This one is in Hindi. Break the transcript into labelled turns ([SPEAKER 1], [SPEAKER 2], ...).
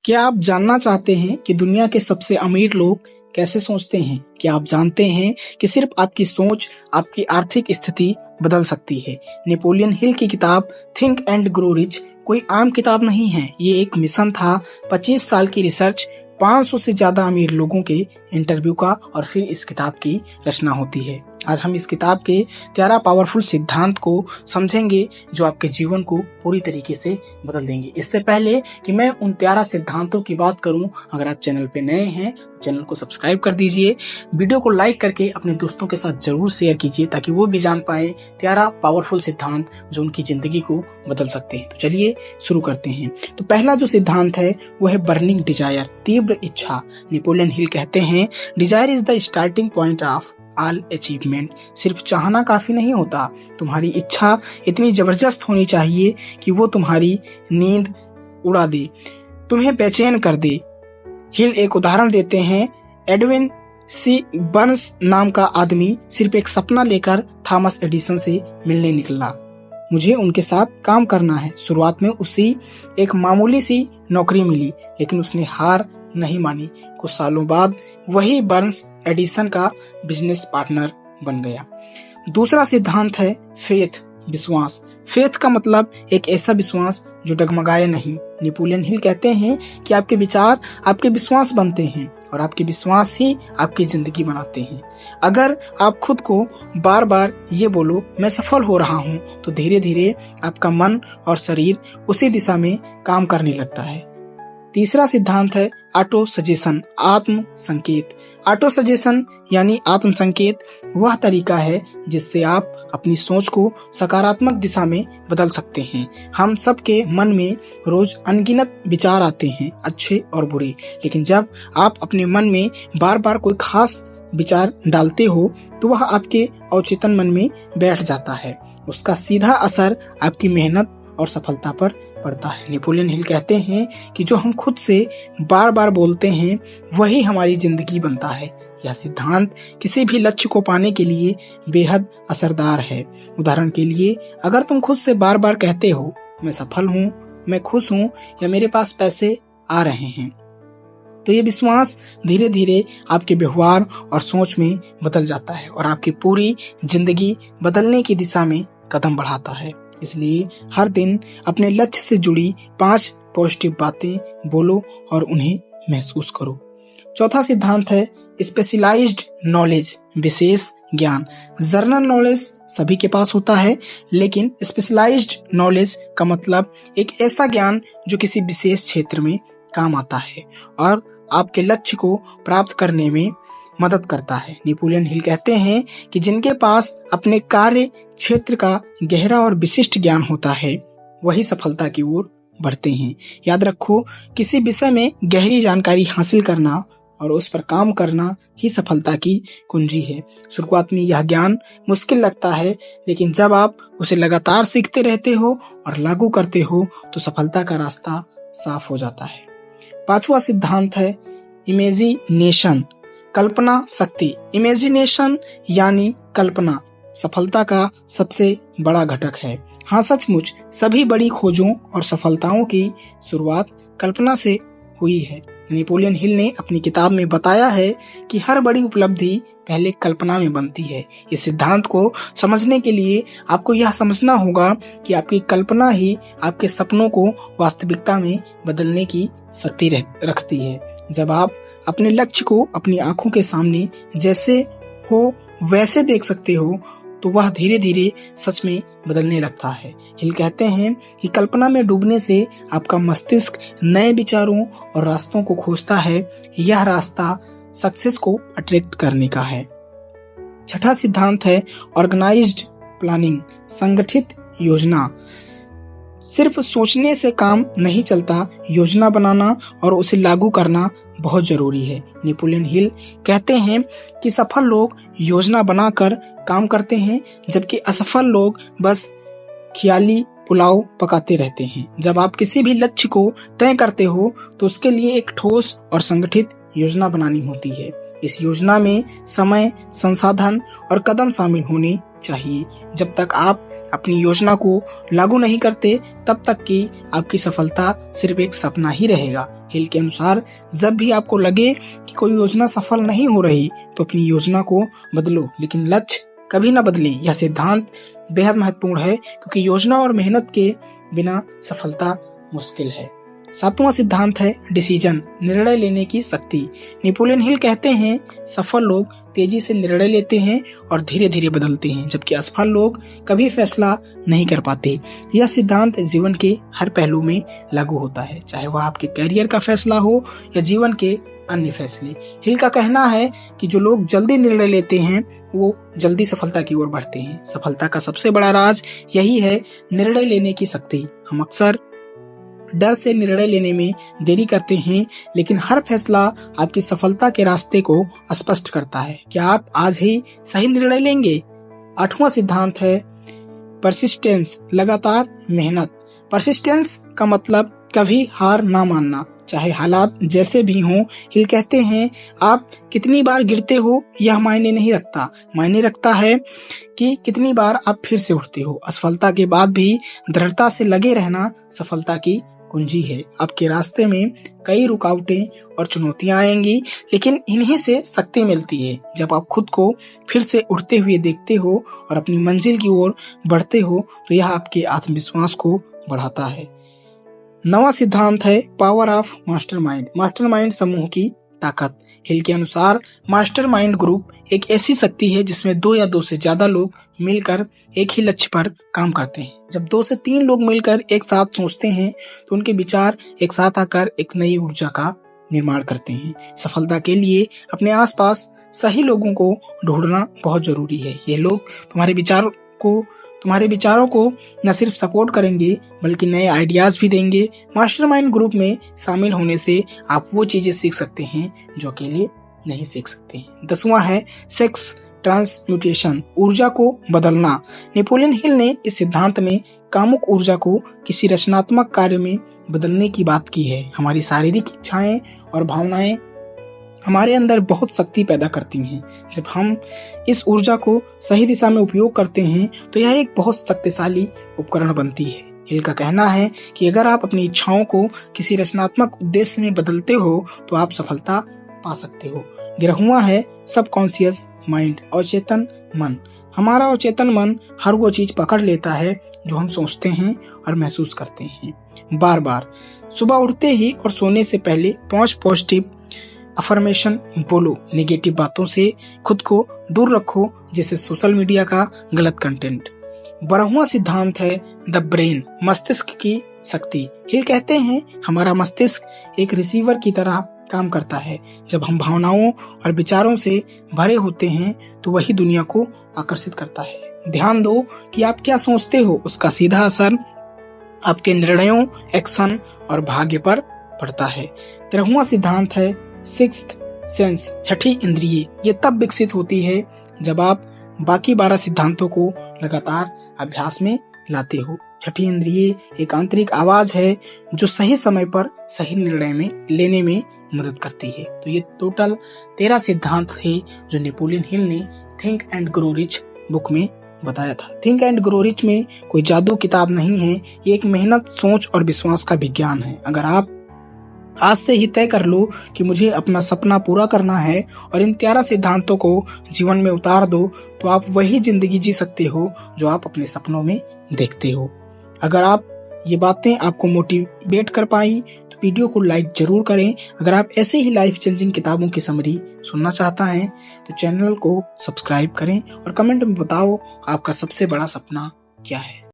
[SPEAKER 1] क्या आप जानना चाहते हैं कि दुनिया के सबसे अमीर लोग कैसे सोचते हैं? क्या आप जानते हैं कि सिर्फ आपकी सोच आपकी आर्थिक स्थिति बदल सकती है? नेपोलियन हिल की किताब थिंक एंड ग्रो रिच कोई आम किताब नहीं है। ये एक मिशन था, 25 साल की रिसर्च, 500 से ज्यादा अमीर लोगों के इंटरव्यू का, और फिर इस किताब की रचना होती है। आज हम इस किताब के 13 पावरफुल सिद्धांत को समझेंगे जो आपके जीवन को पूरी तरीके से बदल देंगे। इससे पहले कि मैं उन 13 सिद्धांतों की बात करूं, अगर आप चैनल पे नए हैं चैनल को सब्सक्राइब कर दीजिए, वीडियो को लाइक करके अपने दोस्तों के साथ जरूर शेयर कीजिए ताकि वो भी जान पाए 13 पावरफुल सिद्धांत जो उनकी जिंदगी को बदल सकते हैं। तो चलिए शुरू करते हैं। तो पहला जो सिद्धांत है वो है बर्निंग डिजायर, तीव्र इच्छा। नेपोलियन हिल कहते हैं desire is the starting point of all achievement. सिर्फ चाहना काफी नहीं होता, तुम्हारी इच्छा इतनी जबरदस्त होनी चाहिए कि वो तुम्हारी नींद उड़ा दे, तुम्हें बेचैन कर दे। हिल एक उदाहरण देते हैं। एडविन सी बर्न्स नाम का आदमी सिर्फ एक सपना लेकर थॉमस एडिसन से मिलने निकला। मुझे उनके साथ काम करना है। शुरुआत में उसे एक मामूली सी नौकरी मिली, लेकिन उसने हार नहीं मानी। कुछ सालों बाद वही बर्न्स एडिसन का बिजनेस पार्टनर बन गया। दूसरा सिद्धांत है फेथ, विश्वास। फेथ का मतलब एक ऐसा विश्वास जो डगमगाए नहीं। नेपोलियन हिल कहते हैं कि आपके विचार आपके विश्वास बनते हैं और आपके विश्वास ही आपकी जिंदगी बनाते हैं। अगर आप खुद को बार बार ये बोलो मैं सफल हो रहा हूँ, तो धीरे धीरे आपका मन और शरीर उसी दिशा में काम करने लगता है। तीसरा सिद्धांत है ऑटो सजेशन, आत्म संकेत। ऑटो सजेशन यानी आत्म संकेत वह तरीका है जिससे आप अपनी सोच को सकारात्मक दिशा में बदल सकते हैं। हम सबके मन में रोज अनगिनत विचार आते हैं, अच्छे और बुरे, लेकिन जब आप अपने मन में बार बार कोई खास विचार डालते हो तो वह आपके अवचेतन मन में बैठ जाता है। उसका सीधा असर आपकी मेहनत और सफलता पर पड़ता है। नेपोलियन हिल कहते हैं कि जो हम खुद से बार बार बोलते हैं वही हमारी जिंदगी बनता है। यह सिद्धांत किसी भी लक्ष्य को पाने के लिए बेहद असरदार है। उदाहरण के लिए, अगर तुम खुद से बार बार कहते हो मैं सफल हूँ, मैं खुश हूँ या मेरे पास पैसे आ रहे हैं, तो ये विश्वास धीरे धीरे आपके व्यवहार और सोच में बदल जाता है और आपकी पूरी जिंदगी बदलने की दिशा में कदम बढ़ाता है। इसलिए हर दिन अपने लक्ष्य से जुड़ी 5 पॉजिटिव बातें बोलो और उन्हें महसूस करो। चौथा सिद्धांत है स्पेशलाइज्ड नॉलेज, विशेष ज्ञान। जनरल नॉलेज सभी के पास होता है, लेकिन स्पेशलाइज्ड नॉलेज का मतलब एक ऐसा ज्ञान जो किसी विशेष क्षेत्र में काम आता है और आपके लक्ष्य को प्राप्त करने में मदद करता है। नेपोलियन हिल कहते हैं कि जिनके पास अपने कार्य क्षेत्र का गहरा और विशिष्ट ज्ञान होता है वही सफलता की ओर बढ़ते हैं। याद रखो, किसी विषय में गहरी जानकारी हासिल करना और उस पर काम करना ही सफलता की कुंजी है। शुरुआत में यह ज्ञान मुश्किल लगता है, लेकिन जब आप उसे लगातार सीखते रहते हो और लागू करते हो तो सफलता का रास्ता साफ हो जाता है। पांचवा सिद्धांत है इमेजिनेशन, कल्पना शक्ति। इमेजिनेशन यानी कल्पना सफलता का सबसे बड़ा घटक है। हाँ, सचमुच सभी बड़ी खोजों और सफलताओं की शुरुआत कल्पना से हुई है। नेपोलियन हिल ने अपनी किताब में बताया है कि हर बड़ी उपलब्धि पहले कल्पना में बनती है। इस सिद्धांत को समझने के लिए आपको यह समझना होगा कि आपकी कल्पना ही आपके सपनों को वास्तविकता में बदलने की शक्ति रखती है। जब आप अपने लक्ष्य को अपनी आंखों के सामने जैसे हो वैसे देख सकते हो तो वह धीरे धीरे सच में बदलने लगता है। हिल कहते हैं कि कल्पना में डूबने से आपका मस्तिष्क नए विचारों और रास्तों को खोजता है। यह रास्ता सक्सेस को अट्रैक्ट करने का है। छठा सिद्धांत है ऑर्गेनाइज्ड प्लानिंग, संगठित योजना। सिर्फ सोचने से काम नहीं चलता, योजना बनाना और उसे लागू करना बहुत जरूरी है। नेपोलियन हिल कहते हैं कि सफल लोग योजना बनाकर काम करते हैं, जबकि असफल लोग बस ख्याली पुलाव पकाते रहते हैं। जब आप किसी भी लक्ष्य को तय करते हो तो उसके लिए एक ठोस और संगठित योजना बनानी होती है। इस योजना में समय, संसाधन और कदम शामिल होने चाहिए। जब तक आप अपनी योजना को लागू नहीं करते तब तक कि आपकी सफलता सिर्फ एक सपना ही रहेगा। हिल के अनुसार जब भी आपको लगे कि कोई योजना सफल नहीं हो रही तो अपनी योजना को बदलो, लेकिन लक्ष्य कभी न बदले। यह सिद्धांत बेहद महत्वपूर्ण है क्योंकि योजना और मेहनत के बिना सफलता मुश्किल है। 7वां सिद्धांत है डिसीजन, निर्णय लेने की शक्ति। नेपोलियन हिल कहते हैं सफल लोग तेजी से निर्णय लेते हैं और धीरे धीरे बदलते हैं, जबकि असफल लोग कभी फैसला नहीं कर पाते। यह सिद्धांत जीवन के हर पहलू में लागू होता है, चाहे वह आपके करियर का फैसला हो या जीवन के अन्य फैसले। हिल का कहना है कि जो लोग जल्दी निर्णय लेते हैं वो जल्दी सफलता की ओर बढ़ते हैं। सफलता का सबसे बड़ा राज यही है, निर्णय लेने की शक्ति। हम अक्सर डर से निर्णय लेने में देरी करते हैं, लेकिन हर फैसला आपकी सफलता के रास्ते को स्पष्ट करता है। क्या आप आज ही सही निर्णय लेंगे? 8वां सिद्धांत है परसिस्टेंस, लगातार मेहनत। परसिस्टेंस का मतलब कभी हार ना मानना, चाहे हालात जैसे भी हों। हिल कहते हैं आप कितनी बार गिरते हो यह मायने नहीं रखता, मायने रखता है कि कितनी बार आप फिर से उठते हो। असफलता के बाद भी दृढ़ता से लगे रहना सफलता की कुंजी है। आपके रास्ते में कई रुकावटें और चुनौतियां आएंगी, लेकिन इन्हीं से शक्ति मिलती है। जब आप खुद को फिर से उठते हुए देखते हो और अपनी मंजिल की ओर बढ़ते हो तो यह आपके आत्मविश्वास को बढ़ाता है। 9वां सिद्धांत है पावर ऑफ मास्टरमाइंड, मास्टरमाइंड समूह की ताकत। हिल के अनुसार मास्टरमाइंड ग्रुप एक ऐसी शक्ति है जिसमें 2 या 2 से ज्यादा लोग मिलकर एक ही लक्ष्य पर काम करते हैं। जब 2 से 3 लोग मिलकर एक साथ सोचते हैं तो उनके विचार एक साथ आकर एक नई ऊर्जा का निर्माण करते हैं। सफलता के लिए अपने आसपास सही लोगों को ढूंढना बहुत जरूरी है। ये लोग तुम्हारे विचारों को न सिर्फ सपोर्ट करेंगे बल्कि नए आइडियाज भी देंगे। मास्टरमाइंड ग्रुप में शामिल होने से आप वो चीजें सीख सकते हैं जो अकेले नहीं सीख सकते हैं। 10वां है सेक्स ट्रांसम्यूटेशन, ऊर्जा को बदलना। नेपोलियन हिल ने इस सिद्धांत में कामुक ऊर्जा को किसी रचनात्मक कार्य में बदलने की बात की है। हमारी शारीरिक इच्छाएं और भावनाएं हमारे अंदर बहुत शक्ति पैदा करती हैं। जब हम इस ऊर्जा को सही दिशा में उपयोग करते हैं तो यह एक बहुत शक्तिशाली उपकरण बनती है। हिल का कहना है कि अगर आप अपनी इच्छाओं को किसी रचनात्मक उद्देश्य में बदलते हो तो आप सफलता पा सकते हो। 11वां है सबकॉन्शियस माइंड, अवचेतन मन। हमारा अवचेतन मन हर वो चीज पकड़ लेता है जो हम सोचते हैं और महसूस करते हैं। बार बार सुबह उठते ही और सोने से पहले 5 पॉजिटिव अफर्मेशन बोलो। नेगेटिव बातों से खुद को दूर रखो, जैसे सोशल मीडिया का गलत कंटेंट। 12वां सिद्धांत है द ब्रेन, मस्तिष्क की शक्ति। हिल कहते हैं हमारा मस्तिष्क एक रिसीवर की तरह काम करता है। जब हम भावनाओं और विचारों से भरे होते हैं तो वही दुनिया को आकर्षित करता है। ध्यान दो कि आप क्या सोचते हो, उसका सीधा असर आपके निर्णयों, एक्शन और भाग्य पर पड़ता है। 13वां सिद्धांत है सिक्स्थ सेंस, छठी इंद्रिय। ये तब विकसित होती है जब आप बाकी 12 सिद्धांतों को लगातार अभ्यास में लाते हो। छठी इंद्रिय एक आंतरिक आवाज है जो सही समय पर सही निर्णय लेने में मदद करती है। तो ये टोटल 13 सिद्धांत थे जो नेपोलियन हिल ने think and grow rich book में बताया था। थिंक एंड ग्रो रिच में कोई जादू किताब नहीं है, ये एक मेहनत, सोच और विश्वास का विज्ञान है। अगर आप आज से ही तय कर लो कि मुझे अपना सपना पूरा करना है और इन 13 सिद्धांतों को जीवन में उतार दो तो आप वही जिंदगी जी सकते हो जो आप अपने सपनों में देखते हो। अगर आप ये बातें आपको मोटिवेट कर पाई तो वीडियो को लाइक जरूर करें। अगर आप ऐसे ही लाइफ चेंजिंग किताबों की समरी सुनना चाहता हैं तो चैनल को सब्सक्राइब करें और कमेंट में बताओ आपका सबसे बड़ा सपना क्या है।